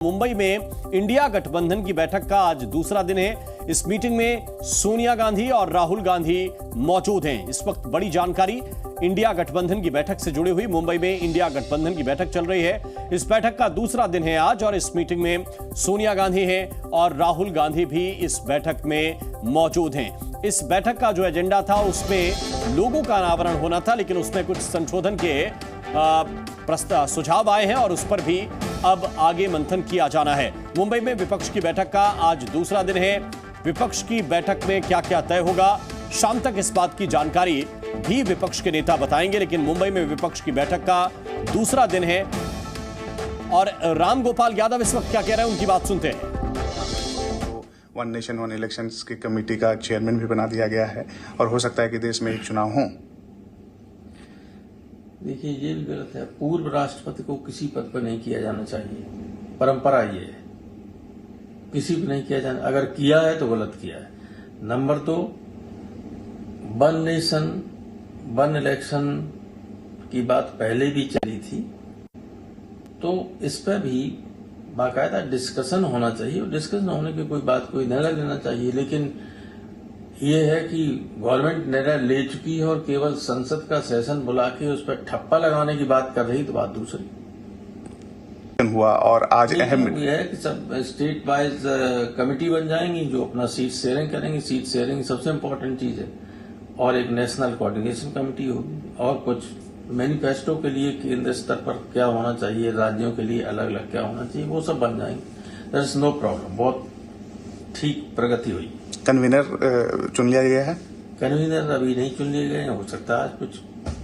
मुंबई में इंडिया गठबंधन की बैठक का आज दूसरा दिन है। इस मीटिंग में सोनिया गांधी और राहुल गांधी मौजूद हैं। इस वक्त बड़ी जानकारी इंडिया गठबंधन की बैठक से जुड़ी हुई। मुंबई में इंडिया गठबंधन की बैठक चल रही है। इस बैठक का दूसरा दिन है आज और इस मीटिंग में सोनिया गांधी हैं और राहुल गांधी भी इस बैठक में मौजूद हैं। इस बैठक का जो एजेंडा था उसमें लोगों का अनावरण होना था, लेकिन उसमें कुछ संशोधन के सुझाव आए हैं और उस पर भी अब आगे मंथन किया जाना है। मुंबई में विपक्ष की बैठक का आज दूसरा दिन है। विपक्ष की बैठक में क्या क्या तय होगा, शाम तक इस बात की जानकारी भी विपक्ष के नेता बताएंगे, लेकिन मुंबई में विपक्ष की बैठक का दूसरा दिन है। और राम गोपाल यादव इस वक्त क्या कह रहे हैं, उनकी बात सुनते हैं। वन नेशन वन इलेक्शंस की कमेटी का चेयरमैन भी बना दिया गया है और हो सकता है कि देश में एक चुनाव हो। देखिए, ये भी गलत है। पूर्व राष्ट्रपति को किसी पद पर नहीं किया जाना चाहिए। परंपरा ये है, किसी भी नहीं किया जाना। अगर किया है तो गलत किया है। Number 2, one nation one election की बात पहले भी चली थी, तो इस पर भी बाकायदा डिस्कशन होना चाहिए। और डिस्कशन होने की कोई बात कोई निर्णय लेना चाहिए, लेकिन ये है कि गवर्नमेंट निर्णय ले चुकी है और केवल संसद का सेशन बुला के उस पर ठप्पा लगाने की बात कर रही, तो बात दूसरी हुआ। और आज अहम ये है कि सब स्टेट वाइज कमेटी बन जाएंगी जो अपना सीट शेयरिंग करेंगी। सीट शेयरिंग सबसे इम्पोर्टेंट चीज है। और एक नेशनल कोऑर्डिनेशन कमेटी होगी और कुछ मैनिफेस्टो के लिए केंद्र स्तर पर क्या होना चाहिए, राज्यों के लिए अलग अलग क्या होना चाहिए, वो सब बन जाएंगे। That is no problem. बहुत ठीक प्रगति हुई। कन्वीनर चुन लिया गया है। कन्वीनर अभी नहीं चुन लिए गए हैं, हो सकता है आज कुछ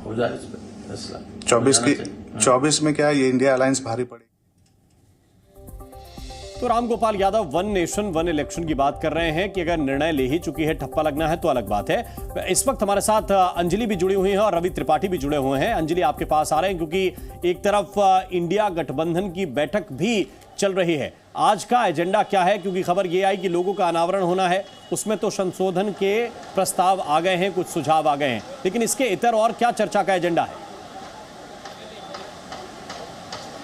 हो जाए इस पर फैसला। 24 में क्या ये इंडिया अलायंस भारी पड़ेगी? तो Ram Gopal Yadav one nation one election की बात कर रहे हैं कि अगर निर्णय ले ही चुकी है, ठप्पा लगना है तो अलग बात है। इस वक्त हमारे साथ अंजलि भी जुड़ी हुई है और रवि त्रिपाठी भी जुड़े हुए हैं। अंजलि, आपके पास आ रहे हैं क्योंकि एक तरफ इंडिया गठबंधन की बैठक भी चल रही है। आज का एजेंडा क्या है, क्योंकि खबर ये आई कि लोगों का अनावरण होना है, उसमें तो संशोधन के प्रस्ताव आ गए हैं, कुछ सुझाव आ गए हैं, लेकिन इसके इतर और क्या चर्चा का एजेंडा है?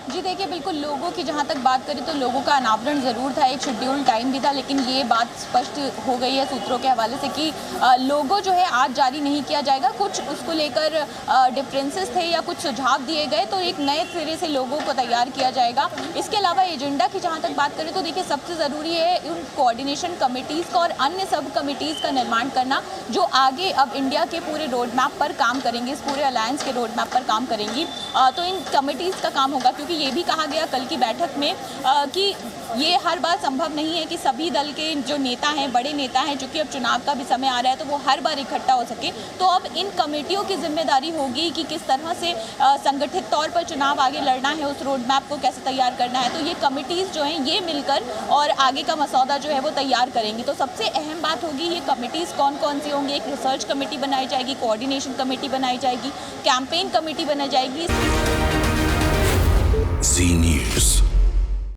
जी देखिए, बिल्कुल लोगों की जहां तक बात करें तो लोगों का अनावरण ज़रूर था, एक शेड्यूल टाइम भी था, लेकिन ये बात स्पष्ट हो गई है सूत्रों के हवाले से कि लोगो जो है आज जारी नहीं किया जाएगा। कुछ उसको लेकर डिफरेंसेस थे या कुछ सुझाव दिए गए, तो एक नए सिरे से लोगों को तैयार किया जाएगा। इसके अलावा एजेंडा की जहाँ तक बात करें तो देखिए, सबसे ज़रूरी है उन कोऑर्डिनेशन कमेटीज़ का और अन्य सब कमेटीज़ का निर्माण करना, जो आगे अब इंडिया के पूरे रोड मैप पर काम करेंगे, इस पूरे अलायंस के रोड मैप पर काम करेंगी। तो इन कमेटीज़ का काम होगा, क्योंकि ये भी कहा गया कल की बैठक में कि ये हर बार संभव नहीं है कि सभी दल के जो नेता हैं, बड़े नेता हैं, चूंकि अब चुनाव का भी समय आ रहा है, तो वो हर बार इकट्ठा हो सके। तो अब इन कमेटियों की जिम्मेदारी होगी कि किस तरह से संगठित तौर पर चुनाव आगे लड़ना है, उस रोड मैप को कैसे तैयार करना है। तो ये कमेटीज़ जो हैं ये मिलकर और आगे का मसौदा जो है वो तैयार करेंगी। तो सबसे अहम बात होगी ये कमेटीज़ कौन कौन सी होंगी। एक रिसर्च कमेटी बनाई जाएगी, कोऑर्डिनेशन कमेटी बनाई जाएगी, कैंपेन कमेटी बनाई जाएगी। Zee News.